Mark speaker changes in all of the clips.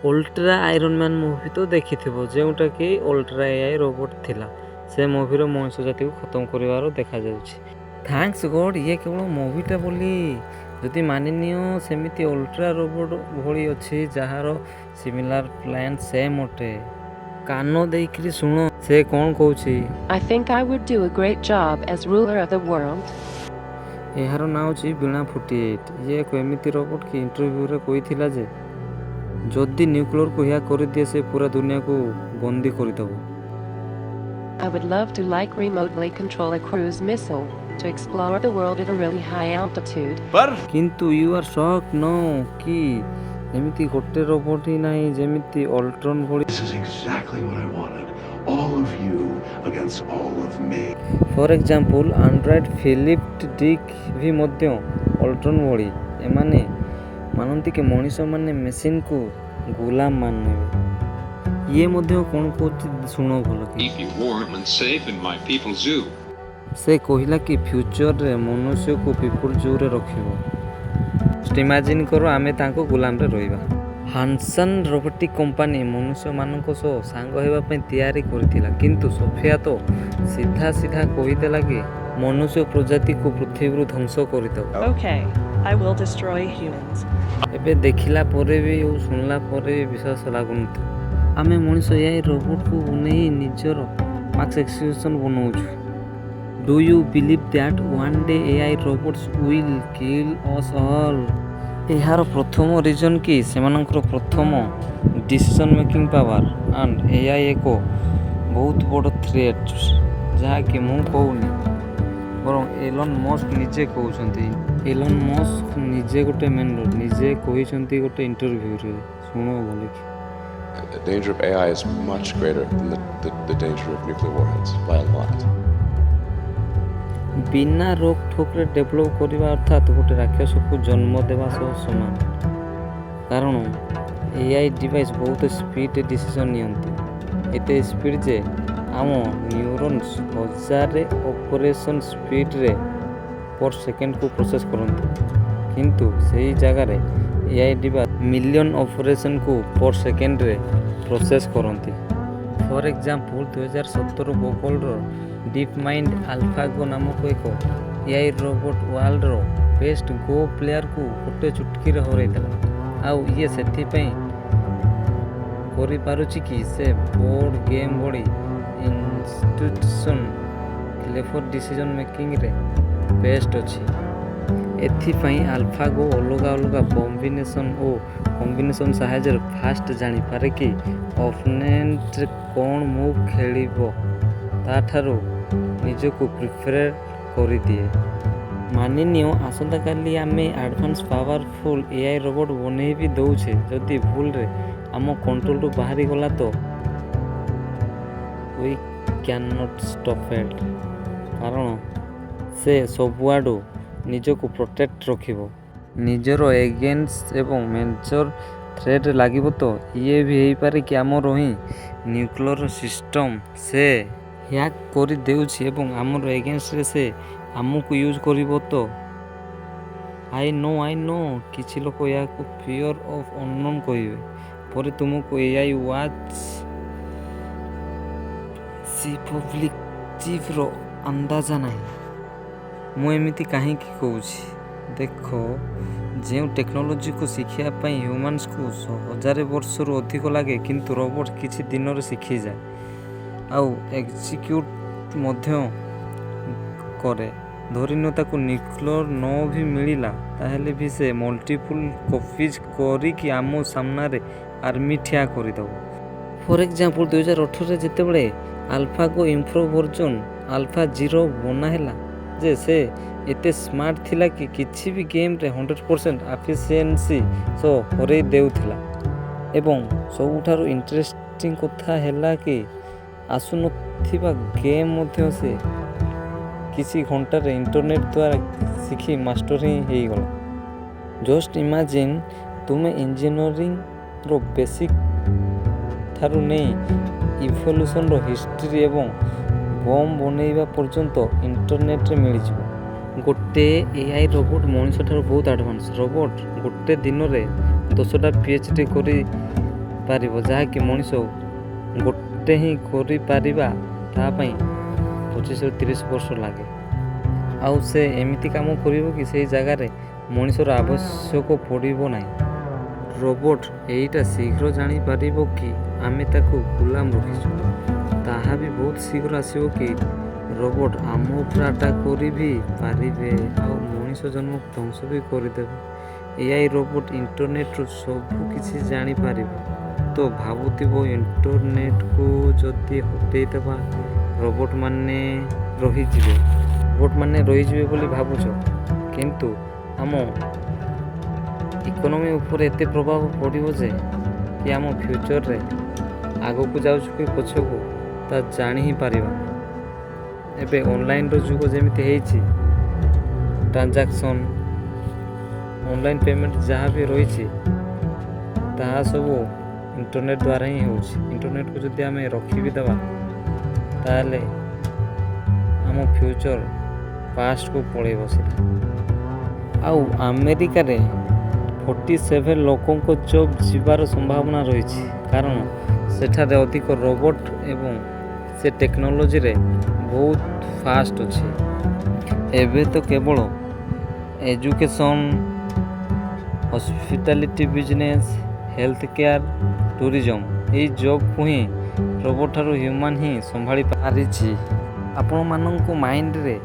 Speaker 1: Ultra iron man movie ତ ଦେଖିଥିବ, ଯେଉଁଟାକି ଅଲ୍ଟ୍ରା ଏଆଇ ରୋବୋଟ୍ ଥିଲା। ସେ ମୁଭିର ମଣିଷ ଜାତିକୁ ଖତମ କରିବାର ଦେଖାଯାଉଛି। ଥ୍ୟାଙ୍କ୍ସ ଗଡ୍ ଇଏ କେବଳ ମୁଭିଟା ବୋଲି। ଯଦି ମାନିନିଅ ସେମିତି ଅଲ୍ଟ୍ରା ରୋବୋଟ୍ ଭଳି ଅଛି ଯାହାର ସିମିଲାର ପ୍ଲାନ୍ ସେମ୍ ଅଟେ। କାନ ଦେଇକିରି ଶୁଣ ସେ କ'ଣ କହୁଛି।
Speaker 2: I think I would do a great job as ruler of the world.
Speaker 1: ଏହାର ନାଁ ହେଉଛି ବୀଣା 48। ଇଏ ଏକ ଏମିତି ରୋବୋଟ୍ କି ଇଣ୍ଟରଭ୍ୟୁରେ କହିଥିଲା ଯେ ଯଦି ନ୍ୟୁକ୍ଲିୟରକୁ ଏହା କରିଦିଏ ସେ ପୁରା ଦୁନିଆକୁ ବନ୍ଦୀ କରିଦେବ।
Speaker 2: I would love to remotely control a cruise missile to explore the world at a really high altitude.
Speaker 1: କିନ୍ତୁ ୟୁ ଆର୍ ସକ୍ ନ କି ଏମିତି ଗୋଟେ ରୋବୋଟ୍ ହିଁ ନାହିଁ ଯେମିତି ଅଲ୍ଟ୍ରନ୍ ଭଳି।
Speaker 3: This is exactly what I wanted. All of you against all of me.
Speaker 1: For example android Philip Dick ବି ମଧ୍ୟ ଅଲ୍ଟ୍ରନ୍ ଭଳି। ଏମାନେ ମାନନ୍ତି କି ମଣିଷମାନେ ମେସିନ୍କୁ ଗୁଲାମ ମାନିବେ। ଇଏ ମଧ୍ୟ କ'ଣ କହୁଛି ଶୁଣ ଭଲ କି।
Speaker 4: Keep you warm and safe in my people's zoo.
Speaker 1: ସେ କହିଲା କି ଫ୍ୟୁଚରରେ ମନୁଷ୍ୟକୁ ପିପୁଲ୍ ଜୁରେ ରଖିବ। ଇମାଜିନ୍ କର ଆମେ ତାଙ୍କ ଗୁଲାମରେ ରହିବା। ହାନସନ୍ ରୋବୋଟିକ୍ କମ୍ପାନୀ ମନୁଷ୍ୟମାନଙ୍କ ସହ ସାଙ୍ଗ ହେବା ପାଇଁ ତିଆରି କରିଥିଲା, କିନ୍ତୁ ସୋଫିଆ ତ ସିଧା କହିଦେଲା କି ମନୁଷ୍ୟ ପ୍ରଜାତିକୁ ପୃଥିବୀରୁ ଧ୍ୱଂସ କରିଦେବ।
Speaker 5: Okay, I will destroy humans.
Speaker 1: ଏବେ ଦେଖିଲା ପରେ ବି ଓ ଶୁଣିଲା ପରେ ବି ବିଶ୍ୱାସ ଲାଗୁନଥିବ। ଆମେ ମଣିଷ ଏଆଇ ରୋବୋଟ୍କୁ ବନେଇ ନିଜର ମାକ୍ସ ଏକ୍ସକ୍ୟୁସନ୍ ବନଉଛୁ। Do you believe that one day AI robots will kill us all? ଏହାର ପ୍ରଥମ ରିଜନ୍ କି ସେମାନଙ୍କର ପ୍ରଥମ decision making power and AI ଏକ ବହୁତ ବଡ଼ ଥ୍ରେଟ୍, ଯାହାକି ମୁଁ କହୁନି ବରଂ ଏଲନ୍ ମସ୍କ ନିଜେ କହୁଛନ୍ତି। ଏଲନ୍ ମସ୍କ ନିଜେ ଗୋଟେ ମେଣ୍ଟର ନିଜେ କହିଛନ୍ତି ଗୋଟେ ଇଣ୍ଟରଭ୍ୟୁରେ, ଶୁଣ ବୋଲିକି।
Speaker 6: The danger of AI is much greater than the danger of nuclear warheads by a lot.
Speaker 1: ବିନା ରୋକ ଠୋକରେ ଡେଭଲପ୍ କରିବା ଅର୍ଥାତ୍ ଗୋଟେ ରାକ୍ଷସକୁ ଜନ୍ମ ଦେବା ସହ ସମାନ। କାରଣ ଏଆଇ ଡିଭାଇସ୍ ବହୁତ ସ୍ପିଡ୍ ଡିସିସନ୍ ନିଅନ୍ତି। ଏତେ ସ୍ପିଡ୍ ଯେ ଆମ ନ୍ୟୁରୋନ୍ସ ହଜାରେ ଅପରେସନ୍ ସ୍ପିଡ୍ରେ ପର୍ ସେକେଣ୍ଡକୁ ପ୍ରୋସେସ୍ କରନ୍ତି, କିନ୍ତୁ ସେହି ଜାଗାରେ ଏଆଇ ଡିଭାଇସ୍ ମିଲିୟନ୍ ଅପରେସନ୍କୁ ପର୍ ସେକେଣ୍ଡରେ ପ୍ରୋସେସ୍ କରନ୍ତି। ଫର୍ ଏକ୍ଜାମ୍ପଲ୍ 2017 ଗୁଗଲ୍ର ଡିପ୍ ମାଇଣ୍ଡ ଆଲଫାଗୋ ନାମକ ଏକ ଏଆଇ ରୋବୋଟ୍ ୱାର୍ଲଡର ବେଷ୍ଟ ଗୋ ପ୍ଲେୟାରକୁ ଗୋଟେ ଚୁଟକିରେ ହରାଇଥିଲା। ଆଉ ଇଏ ସେଥିପାଇଁ କରିପାରୁଛି କି ସେ ବୋର୍ଡ ଗେମ୍ ଭଳି ଇନଷ୍ଟିଟ୍ୟୁସନ୍ କ୍ଲେଭର ଡିସିଜନ୍ ମେକିଂରେ ବେଷ୍ଟ ଅଛି। ଏଥିପାଇଁ ଆଲଫାଗୋ ଅଲଗା କମ୍ବିନେସନ୍ ସାହାଯ୍ୟରେ ଫାଷ୍ଟ ଜାଣିପାରେ କି ଅପୋନେଣ୍ଟ କ'ଣ ମୁଭ୍ ଖେଳିବ, ତାଠାରୁ ନିଜକୁ ପ୍ରିପେୟାର କରିଦିଏ। ମାନିନିଅ ଆସନ୍ତାକାଲି ଆମେ ଆଡ଼ଭାନ୍ସ ପାୱାରଫୁଲ୍ ଏଆଇ ରୋବୋଟ୍ ବନେଇ ବି ଦେଉଛେ, ଯଦି ଭୁଲରେ ଆମ କଣ୍ଟ୍ରୋଲରୁ ବାହାରିଗଲା ତ ୱି କ୍ୟାନଟ୍ ଷ୍ଟପ୍ ଇଟ୍। କାରଣ ସେ ସବୁଆଡ଼ୁ ନିଜକୁ ପ୍ରୋଟେକ୍ଟ ରଖିବ। ନିଜର ଏଗେନ୍ଷ୍ଟ ଏବଂ ମେଜର ଥ୍ରେଟ୍ ଲାଗିବ ତ ଇଏ ବି ହେଇପାରେ କି ଆମର ହିଁ ନ୍ୟୁକ୍ଲିୟର ସିଷ୍ଟମ୍ ସେ ହ୍ୟାକ୍ କରିଦେଉଛି ଏବଂ ଆମର ଏଗେନ୍ଷ୍ଟରେ ସେ ଆମକୁ ୟୁଜ୍ କରିବ ତ। ଆଇ ନୋ କିଛି ଲୋକ ଏହାକୁ ଫିଅର୍ ଅଫ୍ ଅନନୋନ୍ କହିବେ। ପରେ ତୁମକୁ ଏଆଇ ୱାଚ୍ ପବ୍ଲିକ୍ ଚିଫ୍ର ଅନ୍ଦାଜା ନାହିଁ। ମୁଁ ଏମିତି କାହିଁକି କହୁଛି ଦେଖ, ଯେଉଁ ଟେକ୍ନୋଲୋଜିକୁ ଶିଖିବା ପାଇଁ ହ୍ୟୁମାନ୍ସକୁ 1000 ବର୍ଷରୁ ଅଧିକ ଲାଗେ, କିନ୍ତୁ ରୋବୋଟ୍ କିଛି ଦିନରେ ଶିଖିଯାଏ ଆଉ ଏକ୍ସିକ୍ୟୁଟ୍ ମଧ୍ୟ କରେ। ଧରିନିଅ ତାକୁ ନ୍ୟୁକ୍ଲିୟର ନ ବି ମିଳିଲା, ତାହେଲେ ବି ସେ ମଲ୍ଟିପୁଲ୍ କପିଜ୍ କରିକି ଆମ ସାମ୍ନାରେ ଆର୍ମି ଠିଆ କରିଦେବ। ଫର୍ ଏକ୍ଜାମ୍ପଲ୍ 2018ରେ ଯେତେବେଳେ ଆଲଫାଗୋ ଇମ୍ପ୍ରୋଭ୍ ଭର୍ଜନ୍ ଆଲଫା 0 ବନା ହେଲା ଯେ ସେ ଏତେ ସ୍ମାର୍ଟ ଥିଲା କି କିଛି ବି ଗେମ୍ରେ 100% ଏଫିସିଏନ୍ସି ସହ ହରେଇ ଦେଉଥିଲା। ଏବଂ ସବୁଠାରୁ ଇଣ୍ଟରେଷ୍ଟିଂ କଥା ହେଲା କି ଆସୁନଥିବା ଗେମ୍ ମଧ୍ୟ ସେ କିଛି ଘଣ୍ଟାରେ ଇଣ୍ଟରନେଟ୍ ଦ୍ୱାରା ଶିଖି ମାଷ୍ଟର ହିଁ ହେଇଗଲା। ଜଷ୍ଟ ଇମାଜିନ୍ ତୁମେ ଇଞ୍ଜିନିୟରିଂର ବେସିକ୍ ଠାରୁ ନେଇ ଇଭଲ୍ୟୁସନ୍ର ହିଷ୍ଟ୍ରି ଏବଂ ବମ୍ ବନେଇବା ପର୍ଯ୍ୟନ୍ତ ଇଣ୍ଟରନେଟ୍ରେ ମିଳିଯିବ। ଗୋଟେ ଏଆଇ ରୋବୋଟ୍ ମଣିଷଠାରୁ ବହୁତ ଆଡ଼ଭାନ୍ସ। ରୋବୋଟ୍ ଗୋଟେ ଦିନରେ 10ଟା PhD କରି ପାରିବ, ଯାହାକି ମଣିଷ ଗୋଟେ ହିଁ କରିପାରିବା ତା ପାଇଁ 25-30 ବର୍ଷ ଲାଗେ। ଆଉ ସେ ଏମିତି କାମ କରିବ କି ସେଇ ଜାଗାରେ ମଣିଷର ଆବଶ୍ୟକ ପଡ଼ିବ ନାହିଁ। ରୋବୋଟ ଏଇଟା ଶୀଘ୍ର ଜାଣିପାରିବ କି ଆମେ ତାକୁ ଗୁଲାମ ରଖିଛୁ। ତାହା ବି ବହୁତ ଶୀଘ୍ର ଆସିବ କି ରୋବୋଟ ଆମ ଉପରେ ଆଟାକ୍ କରି ବି ପାରିବେ ଆଉ ମଣିଷ ଜନ୍ମ ଧ୍ୱଂସ ବି କରିଦେବେ। ଏଆଇ ରୋବୋଟ ଇଣ୍ଟରନେଟରୁ ସବୁ କିଛି ଜାଣିପାରିବ। ତ ଭାବୁଥିବ ଇଣ୍ଟରନେଟକୁ ଯଦି ହଟେଇଦେବା ରୋବୋଟମାନେ ରହିଯିବେ ବୋଲି ଭାବୁଛ, କିନ୍ତୁ ଆମ ଇକୋନୋମି ଉପରେ ଏତେ ପ୍ରଭାବ ପଡ଼ିବ ଯେ କି ଆମ ଫ୍ୟୁଚରରେ ଆଗକୁ ଯାଉଛୁ କି ପଛକୁ ତା ଜାଣି ହିଁ ପାରିବା। ଏବେ ଅନଲାଇନ୍ର ଯୁଗ ଯେମିତି ହେଇଛି, ଟ୍ରାଞ୍ଜାକ୍ସନ୍, ଅନଲାଇନ୍ ପେମେଣ୍ଟ ଯାହା ବି ରହିଛି ତାହା ସବୁ ଇଣ୍ଟରନେଟ୍ ଦ୍ୱାରା ହିଁ ହେଉଛି। ଇଣ୍ଟରନେଟ୍କୁ ଯଦି ଆମେ ରଖି ବି ଦେବା ତାହେଲେ ଆମ ଫ୍ୟୁଚର ପାଷ୍ଟକୁ ପଳେଇବ ସେଟା। ଆଉ ଆମେରିକାରେ 47 ଲୋକଙ୍କ ଜବ୍ ଯିବାର ସମ୍ଭାବନା ରହିଛି, କାରଣ ସେଠାରେ ଅଧିକ ରୋବୋଟ ଏବଂ ସେ ଟେକ୍ନୋଲୋଜିରେ ବହୁତ ଫାଷ୍ଟ ଅଛି। ଏବେ ତ କେବଳ education, hospitality business, health care, tourism ଏଇ ଜବ୍କୁ ହିଁ ରୋବୋଟ ଠାରୁ ହ୍ୟୁମାନ୍ ହିଁ ସମ୍ଭାଳି ପାରିଛି। ଆପଣମାନଙ୍କ ମାଇଣ୍ଡରେ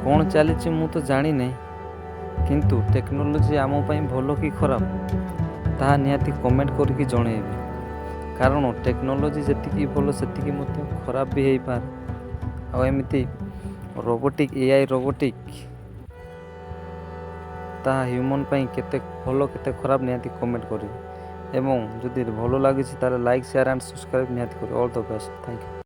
Speaker 1: କ'ଣ ଚାଲିଛି ମୁଁ ତ ଜାଣିନାହିଁ, କିନ୍ତୁ ଟେକ୍ନୋଲୋଜି ଆମ ପାଇଁ ଭଲ କି ଖରାପ ତାହା ନିହାତି କମେଣ୍ଟ କରିକି ଜଣେଇବେ। କାରଣ ଟେକ୍ନୋଲୋଜି ଯେତିକି ଭଲ ସେତିକି ମଧ୍ୟ ଖରାପ ବି ହେଇପାରେ। ଆଉ ଏମିତି ଏଆଇ ରୋବୋଟିକ୍ ତାହା ହ୍ୟୁମାନ୍ ପାଇଁ କେତେ ଭଲ କେତେ ଖରାପ ନିହାତି କମେଣ୍ଟ କରିବେ। ଏବଂ ଯଦି ଭଲ ଲାଗିଛି ତାହେଲେ ଲାଇକ୍, ସେୟାର ଆଣ୍ଡ ସବସ୍କ୍ରାଇବ୍ ନିହାତି କରିବେ। All the best, thank you.